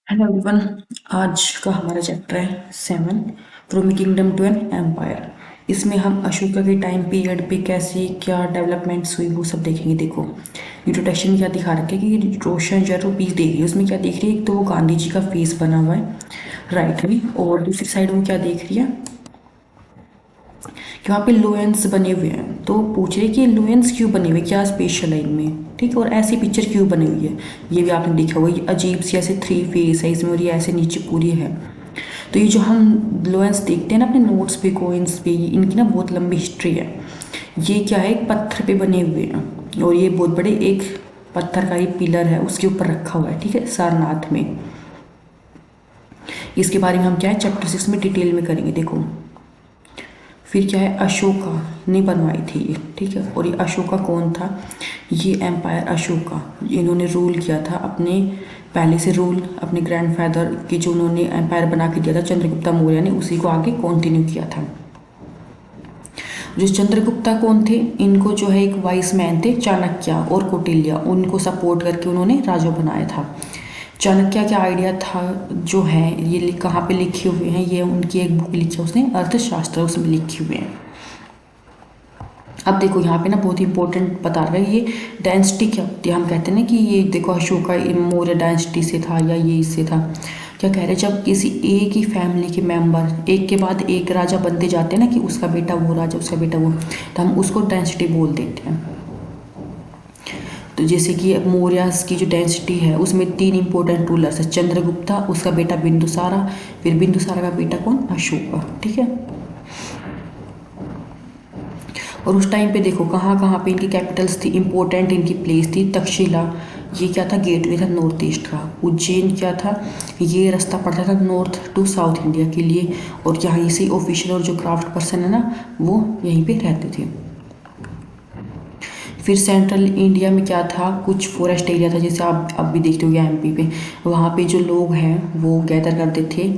Hello everyone. आज का हमारा चैप्टर है 7, from kingdom to an empire. इसमें हम अशोका के टाइम पीरियड पे कैसे क्या डेवलपमेंट्स हुई वो सब देखेंगे। देखो इंट्रोडक्शन में क्या दिखा रखा है कि रोशन जो पीस देख रही है उसमें क्या देख रही है। एक तो वो गांधी जी का फेस बना हुआ है राइट में, और दूसरी साइड वो क्या देख रही है कि वहाँ पे लोएंस बने हुए हैं। तो पूछ रहे कि लोएंस क्यों बने हुए, क्या स्पेशल है इनमें, ठीक है। और ऐसी पिक्चर क्यों बनी हुई है ये भी आपने देखा होगा। ये अजीब सी ऐसे थ्री फेस है इसमें और ये ऐसे नीचे पूरी है। तो ये जो हम लोएंस देखते हैं ना अपने नोट्स पे कोइंस पे, इनकी ना बहुत लंबी हिस्ट्री है। ये क्या है, एक पत्थर पे बने हुए हैं और ये बहुत बड़े एक पत्थर का ही पिलर है उसके ऊपर रखा हुआ है, ठीक है, सारनाथ में। इसके बारे में हम क्या है चैप्टर 6 में डिटेल में करेंगे। देखो फिर क्या है, अशोका ने बनवाई थी ये, ठीक है। और ये अशोका कौन था, ये एम्पायर अशोका, इन्होंने रूल किया था अपने पहले से रूल अपने ग्रैंडफादर की जो उन्होंने एम्पायर बना के दिया था चंद्रगुप्ता मौर्य ने, उसी को आगे कंटिन्यू किया था। जो चंद्रगुप्ता कौन थे, इनको जो है एक वाइस मैन थे चाणक्य और कौटिल्य, उनको सपोर्ट करके उन्होंने राजा बनाया था। चाणक्य का आइडिया था जो है ये कहाँ पे लिखे हुए हैं, ये उनकी एक बुक लिखी है उसने अर्थशास्त्र, उसमें लिखे हुए हैं। अब देखो यहाँ पे ना बहुत इंपॉर्टेंट बता रहा है ये डायनेस्टी क्या होती है। हम कहते हैं ना कि ये देखो अशोका मौर्य डायनेस्टी से था या ये इससे था। क्या कह रहे हैं, जब किसी एक ही फैमिली के मेंबर एक के बाद एक राजा बनते जाते हैं ना कि उसका बेटा वो राजा उसका बेटा वो, तो हम उसको डायनेस्टी बोल देते हैं। तो जैसे कि मौर्यास की जो डेंसिटी है उसमें 3 इंपॉर्टेंट रूलर्स है, चंद्रगुप्ता, उसका बेटा बिंदुसारा, फिर बिंदुसारा का बेटा कौन, अशोका, ठीक है। और उस टाइम पे देखो कहाँ कहाँ पे इनकी कैपिटल्स थी, इंपॉर्टेंट इनकी प्लेस थी। तक्षशिला ये क्या था, गेटवे था नॉर्थ ईस्ट का। उज्जैन क्या था, ये रास्ता पड़ता था नॉर्थ टू साउथ इंडिया के लिए। और यहाँ से ऑफिशियल और जो क्राफ्ट पर्सन है ना वो यहीं पे रहते थे। फिर सेंट्रल इंडिया में क्या था, कुछ फॉरेस्ट एरिया था जैसे आप अब भी देखते हो एमपी पे, वहाँ पे जो लोग हैं वो गैदर करते थे।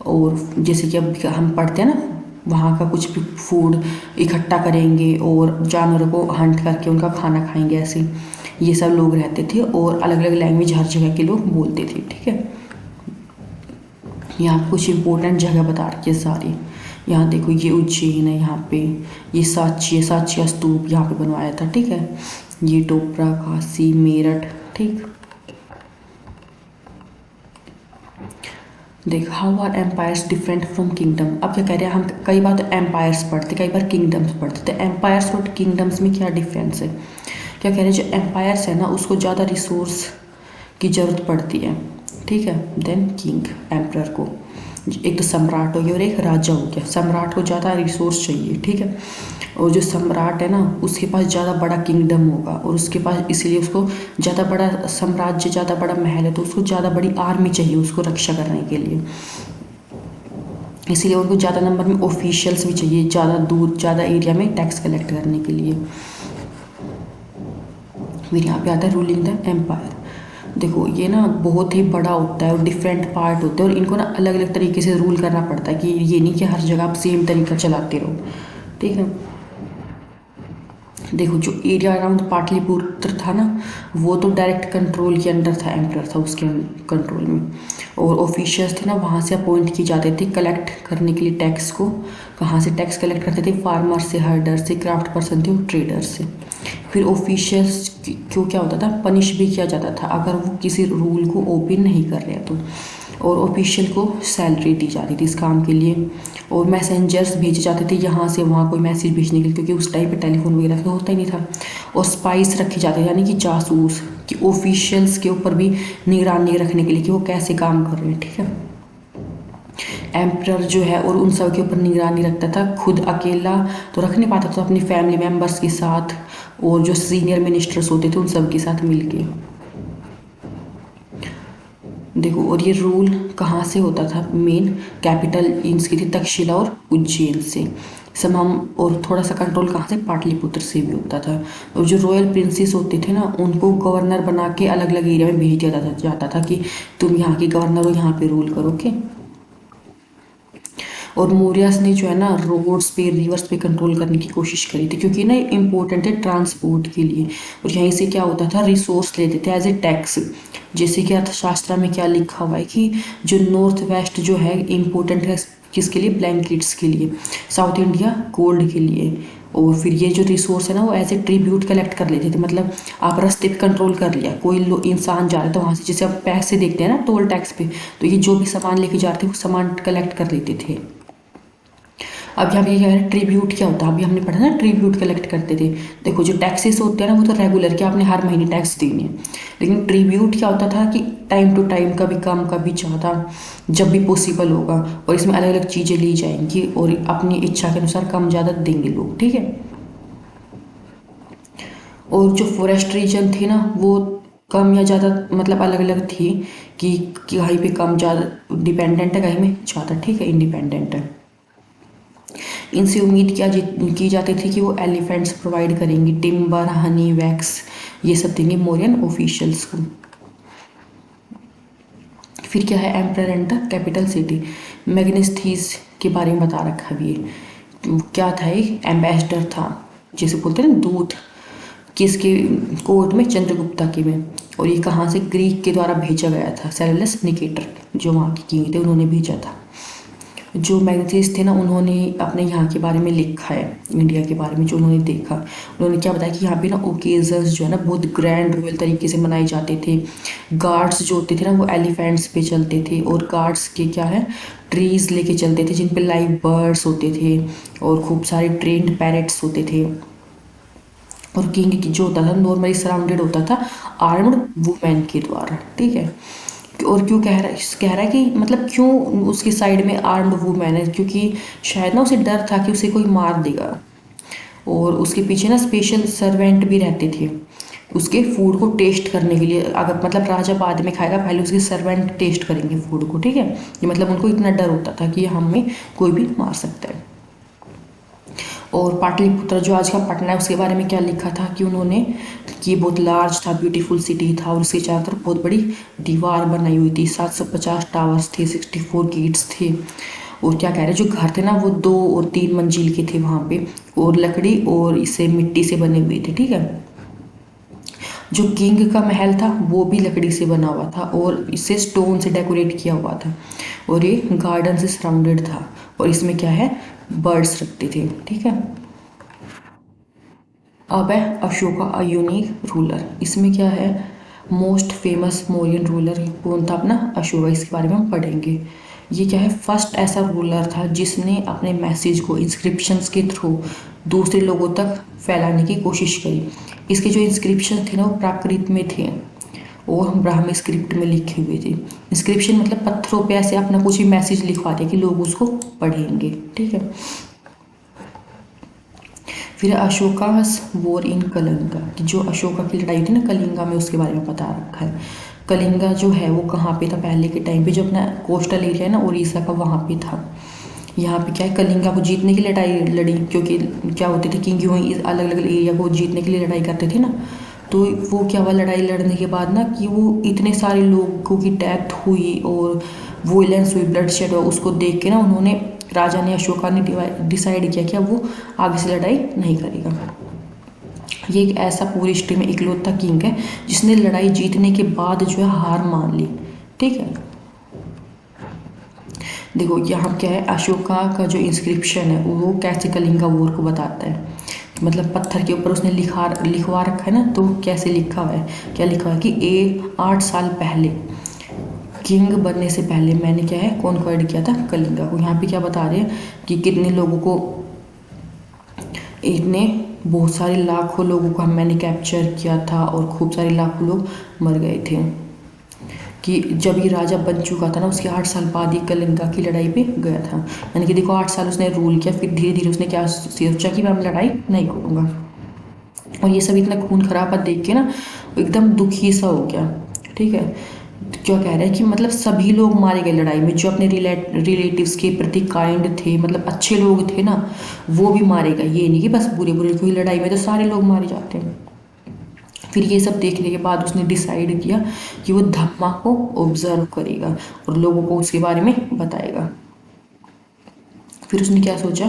और जैसे कि अब हम पढ़ते हैं ना, वहाँ का कुछ भी फूड इकट्ठा करेंगे और जानवरों को हंट करके उनका खाना खाएंगे, ऐसे ये सब लोग रहते थे। और अलग अलग लैंग्वेज हर जगह के लोग बोलते थे, ठीक है। यहाँ कुछ इंपॉर्टेंट जगह बता रखी है सारी। यहाँ देखो ये उज्जैन है, यहाँ पे ये साची है, साची स्तूप यहाँ पे बनवाया था, ठीक है। ये टोपरा, काशी, मेरठ, ठीक। देख how are empires different from kingdom. अब क्या कह रहे हैं, हम कई बार तो एम्पायर्स पढ़ते कई बार किंगडम्स पढ़ते, तो एम्पायर्स और किंगडम्स में क्या डिफरेंस है। क्या कह रहे हैं, जो एम्पायर्स है ना उसको ज़्यादा रिसोर्स की ज़रूरत पड़ती है, ठीक है, देन किंग एम्प्रर को। एक तो सम्राट हो गया और एक राजा हो गया। सम्राट को ज़्यादा रिसोर्स चाहिए, ठीक है। और जो सम्राट है ना उसके पास ज़्यादा बड़ा किंगडम होगा और उसके पास इसलिए उसको ज़्यादा बड़ा साम्राज्य, ज़्यादा बड़ा महल है तो उसको ज़्यादा बड़ी आर्मी चाहिए उसको रक्षा करने के लिए। इसीलिए उनको ज़्यादा नंबर में ऑफिशियल्स भी चाहिए, ज़्यादा दूर ज़्यादा एरिया में टैक्स कलेक्ट करने के लिए। फिर यहाँ पे आता है रूलिंग द एम्पायर। देखो ये ना बहुत ही बड़ा होता है और डिफरेंट पार्ट होते हैं और इनको ना अलग अलग तरीके से रूल करना पड़ता है कि ये नहीं कि हर जगह आप सेम तरीका चलाते रहो, ठीक है। देखो जो एरिया अराउंड पाटलिपुत्र था ना वो तो डायरेक्ट कंट्रोल के अंडर था, एम्परर था उसके कंट्रोल में। और ऑफिशियल्स थे ना वहाँ से अपॉइंट किए जाते थे कलेक्ट करने के लिए टैक्स को। कहाँ से टैक्स कलेक्ट करते थे, फार्मर से, हर्डर से, क्राफ्ट पर्सन थे और ट्रेडर से। फिर ऑफिशियल्स को क्या होता था, पनिश भी किया जाता था अगर वो किसी रूल को ओपन नहीं कर रहे तो। और ऑफिशियल को सैलरी दी जाती थी इस काम के लिए। और मैसेंजर्स भेजे जाते थे यहाँ से वहाँ कोई मैसेज भेजने के लिए, क्योंकि उस टाइम पे टेलीफोन वगैरह तो होता ही नहीं था। और स्पाइस रखे जाते थे यानी कि जासूस, कि ऑफिशियल्स के ऊपर भी निगरानी रखने के लिए कि वो कैसे काम कर रहे हैं, ठीक है। एम्प्रर जो है और उन सब के ऊपर निगरानी रखता था, खुद अकेला तो रख नहीं पाता था, तो अपनी फैमिली मेम्बर्स के साथ और जो सीनियर मिनिस्टर्स होते थे उन सब के साथ मिलके। देखो और ये रूल कहाँ से होता था, मेन कैपिटल इनकी थी तक्षशिला और उज्जैन से। सब हम और थोड़ा सा कंट्रोल कहाँ से, पाटलिपुत्र से भी होता था। और जो रॉयल प्रिंसेस होते थे ना उनको गवर्नर बना के अलग अलग एरिया में भेज दिया जाता था कि तुम यहाँ के गवर्नर हो, यहाँ पे रूल करो, ओके। और मौर्यस ने जो है ना रोड्स पे रिवर्स पे कंट्रोल करने की कोशिश करी थी, क्योंकि ना इम्पोर्टेंट है ट्रांसपोर्ट के लिए। और यहीं से क्या होता था, रिसोर्स लेते थे एज ए टैक्स। जैसे कि अर्थशास्त्र में क्या लिखा हुआ है कि जो नॉर्थ वेस्ट जो है इम्पोर्टेंट है किसके लिए, ब्लैंकेट्स के लिए, साउथ इंडिया गोल्ड के लिए। और फिर ये जो रिसोर्स है ना वो एज ए ट्रिब्यूट कलेक्ट कर लेते थे। मतलब आप रास्ते पे कंट्रोल कर लिया, कोई इंसान जा रहा है तो वहाँ से, जैसे आप पैसे देखते हैं ना टोल टैक्स पे, तो ये जो भी सामान लेके जाते वो सामान कलेक्ट कर लेते थे। अब यहाँ पे क्या है, ट्रिब्यूट क्या होता है, अभी हमने पढ़ा ना, ट्रिब्यूट कलेक्ट करते थे। देखो जो टैक्सेस होते हैं ना वो तो रेगुलर के आपने हर महीने टैक्स देने हैं, लेकिन ट्रिब्यूट क्या होता था कि टाइम टू टाइम, कभी कम कभी ज़्यादा, जब भी पॉसिबल होगा। और इसमें अलग अलग चीज़ें ली जाएंगी और अपनी इच्छा के अनुसार कम ज़्यादा देंगे लोग, ठीक है। और जो फॉरेस्ट रीजन थे ना वो कम या ज़्यादा मतलब अलग अलग थी, कि कहीं पे कम ज़्यादा डिपेंडेंट है, कहीं में ज़्यादा, ठीक है, इंडिपेंडेंट है। इनसे उम्मीद क्या की जाती थी कि वो एलिफेंट्स प्रोवाइड करेंगी, टिम्बर, हनी, वैक्स, ये सब देंगे मौर्यन ऑफिशियल्स को। फिर क्या है, emperor and the capital city, Megasthenes के बारे में बता रखा है ये। क्या था, एक एम्बेसडर था, जैसे बोलते हैं ना दूत, किसके कोर्ट में, चंद्रगुप्ता के में। और ये कहाँ से, ग्रीक के द्वारा भेजा गया था, सेलुलस निकेटर जो वहाँ के किंग थे उन्होंने भेजा था। जो मैग्नेटिस्ट थे ना उन्होंने अपने यहाँ के बारे में लिखा है, इंडिया के बारे में जो उन्होंने देखा। उन्होंने क्या बताया कि यहाँ पे ना ओकेजन्स जो है ना बहुत ग्रैंड रॉयल तरीके से मनाए जाते थे। गार्ड्स जो होते थे ना वो एलिफेंट्स पे चलते थे, और गार्ड्स के क्या है, ट्रीज लेके चलते थे जिन पे लाइव बर्ड्स होते थे, और खूब सारे ट्रेंड पैरेट्स होते थे। और किंग की जो होता था नॉर्मली सराउंडेड होता था आर्म्ड वुमेन के द्वारा, ठीक है। और क्यों कह रहा है कि मतलब क्यों उसकी साइड में आर्म्ड वुमेन है, क्योंकि शायद ना उसे डर था कि उसे कोई मार देगा। और उसके पीछे ना स्पेशल सर्वेंट भी रहते थे उसके फूड को टेस्ट करने के लिए। अगर मतलब राजा बाद में खाएगा, पहले उसके सर्वेंट टेस्ट करेंगे फूड को, ठीक है। ये मतलब उनको इतना डर होता था कि हमें कोई भी मार सकता है। और पाटलिपुत्र जो आज का पटना है उसके बारे में क्या लिखा था कि उन्होंने, कि बहुत लार्ज था, ब्यूटीफुल सिटी था, और उसके चारों तरफ बहुत बड़ी दीवार बनाई हुई थी, 750 टावर्स थे, 64 गेट्स थे। और क्या कह रहे, जो घर थे ना वो 2 और 3 मंजिल के थे वहाँ पे, और लकड़ी और इसे मिट्टी से बने हुए थे, ठीक है। जो किंग का महल था वो भी लकड़ी से बना हुआ था और इसे स्टोन से डेकोरेट किया हुआ था, और ये गार्डन से सराउंडेड था। और इसमें क्या है, बर्ड्स रखते थे, ठीक है। अब है अशोका अ यूनिक रूलर। इसमें क्या है, मोस्ट फेमस मौर्यन रूलर कौन था, अपना अशोका, इसके बारे में हम पढ़ेंगे। ये क्या है, फर्स्ट ऐसा रूलर था जिसने अपने मैसेज को इंस्क्रिप्शंस के थ्रू दूसरे लोगों तक फैलाने की कोशिश करी। इसके जो इंस्क्रिप्शन थे ना वो प्राकृत में थे और ब्राह्मी स्क्रिप्ट में लिखे हुए थे। इंस्क्रिप्शन मतलब पत्थरों पे ऐसे अपना कुछ ही मैसेज लिखवा दिया कि लोग उसको पढ़ेंगे, ठीक है। फिर अशोकास वॉर इन कलिंगा, कि जो अशोका की लड़ाई थी ना कलिंगा में, उसके बारे में बता रखा है। कलिंगा जो है वो कहाँ पे था पहले के टाइम पे, जो अपना कोस्टल एरिया है ना उड़ीसा का, वहाँ पे था। यहाँ पे क्या है, कलिंगा को जीतने की लड़ाई लड़ी, क्योंकि क्या होते थे किंग यूं ही अलग अलग एरिया को जीतने के लिए लड़ाई करते थे ना। तो वो क्या हुआ, लड़ाई लड़ने के बाद ना कि वो इतने सारे लोगों की डेथ हुई और वोलेंस हुई, ब्लड शेड हुआ, उसको देख के ना उन्होंने, राजा ने, अशोका ने डिसाइड किया कि अब वो आगे से लड़ाई नहीं करेगा। ये एक ऐसा पूरी हिस्ट्री में इकलौता किंग है जिसने लड़ाई जीतने के बाद जो है हार मान ली, ठीक है। देखो यहाँ क्या है, अशोका का जो इंस्क्रिप्शन है वो कैसे कलिंगा वॉर को बताता है। मतलब पत्थर के ऊपर उसने लिखवा रखा है ना, तो कैसे लिखा हुआ है, क्या लिखा हुआ है कि 8 साल पहले, किंग बनने से पहले मैंने क्या है कॉन्क्वायर्ड किया था कलिंगा को। यहाँ पे क्या बता रहे हैं कि कितने लोगों को, इतने बहुत सारे लाखों लोगों को मैंने कैप्चर किया था और खूब सारे लाखों लोग मर गए थे। कि जब ये राजा बन चुका था ना उसके 8 साल बाद ही कलिंगा की लड़ाई पे गया था। यानी कि देखो 8 साल उसने रूल किया, फिर धीरे धीरे उसने क्या सोचा कि मैं लड़ाई नहीं करूँगा। और ये सब इतना खून खराबा देख के ना एकदम दुखी सा हो गया, ठीक है। क्या कह रहे हैं कि मतलब सभी लोग मारे गए लड़ाई में, जो अपने रिलेटिव्स के प्रति काइंड थे, मतलब अच्छे लोग थे ना, वो भी मारे गए। ये नहीं कि बस बुरे बुरे, कोई लड़ाई में तो सारे लोग मारे जाते हैं। फिर ये सब देखने के बाद उसने डिसाइड किया कि वो धम्मा को ऑब्जर्व करेगा और लोगों को उसके बारे में बताएगा। फिर उसने क्या सोचा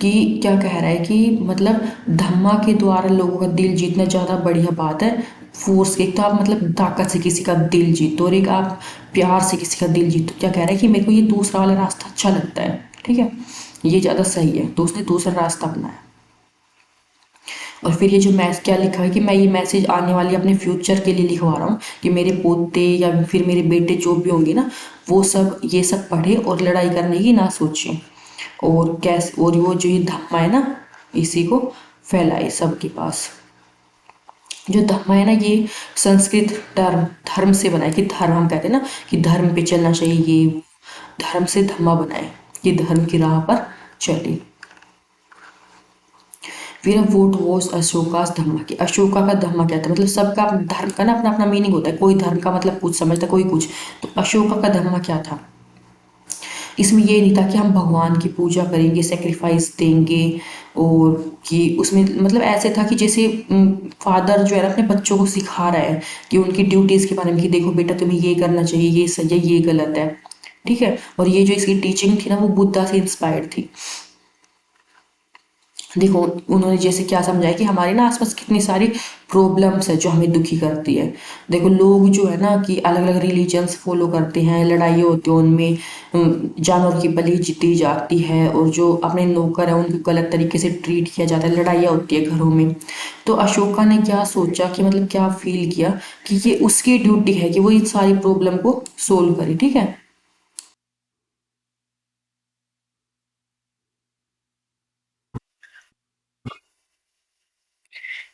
कि क्या कह रहा है कि मतलब धम्मा के द्वारा लोगों का दिल जीतना ज़्यादा बढ़िया बात है फोर्स के। एक तो आप मतलब ताकत से किसी का दिल जीतो और एक आप प्यार से किसी का दिल जीतो। क्या कह रहा है कि मेरे को ये दूसरा वाला रास्ता अच्छा लगता है, ठीक है, ये ज़्यादा सही है, तो उसने दूसरा रास्ता अपनाया। और फिर ये जो मैस क्या लिखा है कि मैं ये मैसेज आने वाली अपने फ्यूचर के लिए लिखवा रहा हूँ कि मेरे पोते या फिर मेरे बेटे जो भी होंगे ना, वो सब ये सब पढ़े और लड़ाई करने की ना सोचें। और कैसे और वो जो ये धम्मा है ना, इसी को फैलाए सबके पास। जो धम्मा है ना, ये संस्कृत धर्म धर्म से बना है कि धर्म हम कहते हैं ना कि धर्म पे चलना चाहिए, ये धर्म से धम्मा बनाए कि धर्म की राह पर चले। फिर अब वोट वॉज अशोकास धम्मा की अशोका का धम्मा क्या था, मतलब सबका धर्म का ना अपना अपना मीनिंग होता है, कोई धर्म का मतलब कुछ समझता कोई कुछ। तो अशोका का धम्मा क्या था, इसमें ये नहीं था कि हम भगवान की पूजा करेंगे, सेक्रीफाइस देंगे, और कि उसमें मतलब ऐसे था कि जैसे फादर जो है ना अपने बच्चों को सिखा रहा है कि उनकी ड्यूटीज़ के बारे में कि देखो बेटा तुम्हें ये करना चाहिए, ये सही है, ये गलत है, ठीक है। और ये जो इसकी टीचिंग थी ना वो बुद्धा से इंस्पायर्ड थी। देखो उन्होंने जैसे क्या समझाया कि हमारे ना आसपास कितनी सारी प्रॉब्लम्स है जो हमें दुखी करती है। देखो लोग जो है ना कि अलग अलग रिलीजन्स फॉलो करते हैं, लड़ाई होती है उनमें, जानवर की बलि दी जाती है, और जो अपने नौकर है उनको गलत तरीके से ट्रीट किया जाता है, लड़ाइयाँ होती है घरों में। तो अशोका ने क्या सोचा कि मतलब क्या फील किया कि ये उसकी ड्यूटी है कि वो इन सारी प्रॉब्लम को सोल्व करे, ठीक है।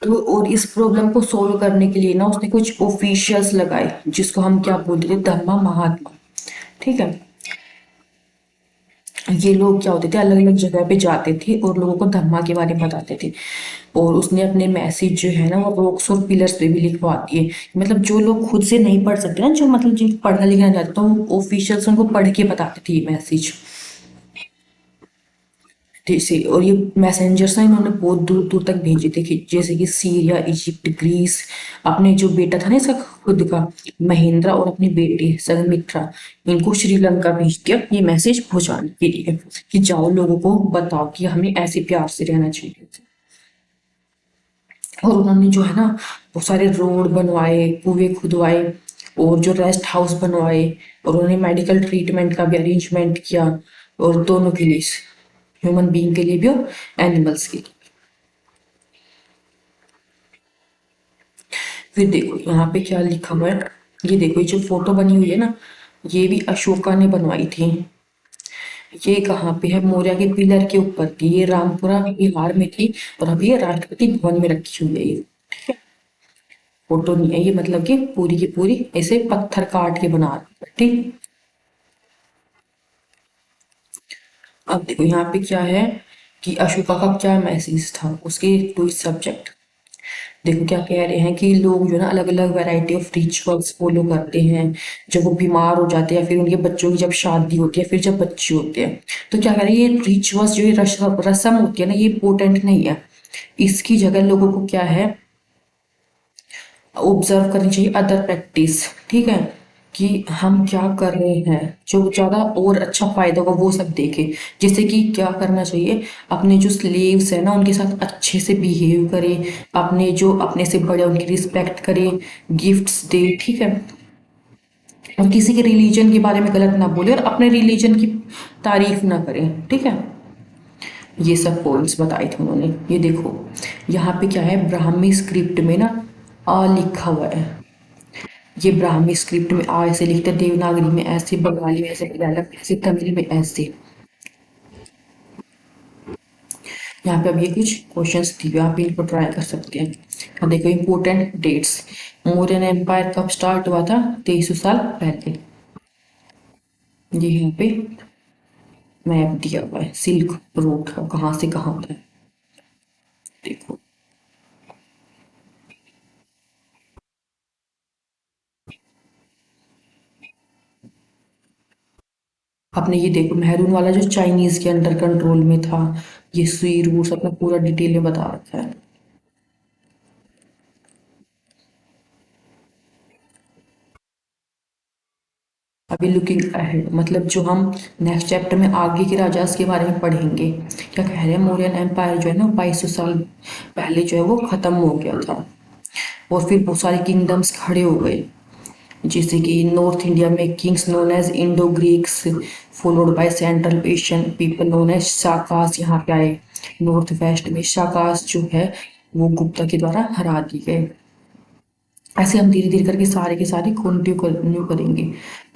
तो और इस प्रॉब्लम को सोल्व करने के लिए ना उसने कुछ ऑफिशियल्स लगाए जिसको हम क्या बोलते थे, धम्मा महात्मा, ठीक है। ये लोग क्या होते थे, अलग अलग जगह पे जाते थे और लोगों को धम्मा के बारे में बताते थे। और उसने अपने मैसेज जो है ना वो रॉक्स और पिलर्स पे भी लिखवा दिए। मतलब जो लोग खुद से नहीं पढ़ सकते ना, जो मतलब जिनको पढ़ना लिखना नहीं आता, तो ऑफिशियल्स उनको पढ़ के बताते थे ये मैसेज। जैसे और ये मैसेंजर्स ना इन्होंने बहुत दूर दूर तक भेजे थे कि जैसे कि सीरिया, इजिप्ट, ग्रीस। अपने जो बेटा था ना इसका खुद का महेंद्रा, और अपने बेटे संघमित्रा, इनको श्रीलंका भेज दिया ये मैसेज पहुंचाने के लिए कि जाओ लोगों को बताओ कि हमें ऐसे प्यार से रहना चाहिए। और उन्होंने जो है ना वो सारे रोड बनवाए, कुएं खुदवाए, और जो रेस्ट हाउस बनवाए, और उन्होंने मेडिकल ट्रीटमेंट का भी अरेंजमेंट किया, और दोनों के लिए, ह्यूमन बीइंग के लिए भी और एनिमल्स के लिए। फिर देखो यहाँ पे क्या लिखा हुआ है, ये देखो ये जो फोटो बनी हुई है ना, ये भी अशोका ने बनवाई थी। ये कहाँ पे है, मौर्य के पिलर के ऊपर थी, ये रामपुरा बिहार में थी, और अभी ये राष्ट्रपति भवन में रखी हुई है ये। फोटो नहीं है ये, मतलब कि पूरी की पूरी ऐसे पत्थर काट के बना रखी है, ठीक। अब देखो यहाँ पे क्या है कि अशोका का क्या मैसेज था, उसके टू सब्जेक्ट। देखो क्या कह रहे हैं कि लोग जो है ना अलग अलग वैरायटी ऑफ रिचुअल्स फॉलो करते हैं जब वो बीमार हो जाते हैं, या फिर उनके बच्चों की जब शादी होती है, फिर जब बच्चे होते हैं। तो क्या कह रहे हैं, ये रिचुअल्स जो ये रस्म होती है ना, ये इम्पोर्टेंट नहीं है। इसकी जगह लोगों को क्या है, ऑब्जर्व करनी चाहिए अदर प्रैक्टिस, ठीक है, कि हम क्या कर रहे हैं जो ज़्यादा और अच्छा फायदा होगा वो सब देखें। जैसे कि क्या करना चाहिए, अपने जो स्लेव्स हैं ना उनके साथ अच्छे से बिहेव करें, अपने जो अपने से बड़े उनकी रिस्पेक्ट करें, गिफ्ट्स दे, ठीक है। और किसी के रिलीजन के बारे में गलत ना बोले और अपने रिलीजन की तारीफ ना करें, ठीक है। ये सब पॉइंट्स बताए थे उन्होंने। ये देखो यहाँ पे क्या है, ब्राह्मी स्क्रिप्ट में ना आ लिखा हुआ है। ये ब्राह्मी स्क्रिप्ट में आ ऐसे लिखते हैं, देवनागरी में ऐसे, बंगाली में ऐसे, मलयालम में ऐसे, तमिल में ऐसे। यहाँ पे अब ये कुछ क्वेश्चंस दिए हुए हैं, आप इनको ट्राई कर सकते हैं। अब देखो इंपॉर्टेंट डेट्स, मौर्यन एम्पायर कब स्टार्ट हुआ था, 2300 साल पहले। ये यहाँ पे मैप दिया हुआ है, सिल्क रोड का कहाँ से कहाँ होता है, देखो। आपने ये देखो मेहरून वाला जो चाइनीज के अंडर कंट्रोल में था, ये सुई रूट्स अपना पूरा डिटेल में बता रखा है। अभी लुकिंग अहेड मतलब जो हम नेक्स्ट चैप्टर में आगे के राजा के बारे में पढ़ेंगे। क्या कह रहे हैं, मौर्यन एम्पायर जो है ना 2200 साल पहले जो है वो खत्म हो गया था, और फिर बहुत सारे किंगडम्स खड़े हो गए, जैसे कि नॉर्थ इंडिया में kings known as Indo Greeks, followed by Central Asian people known as Shakas यहाँ पे आए। नॉर्थ वेस्ट में शाकास जो है वो गुप्ता के द्वारा हरा दिए गए। ऐसे हम धीरे धीरे करके सारे के सारे कंटिन्यू करेंगे।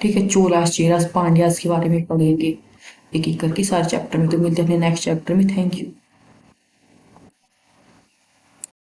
ठीक है, चोलास चेरास पांड्यास के बारे में पढ़ेंगे एक एक करके सारे चैप्टर में। तो मिलते हैं अपने नेक्स्ट चैप्टर में। Thank you.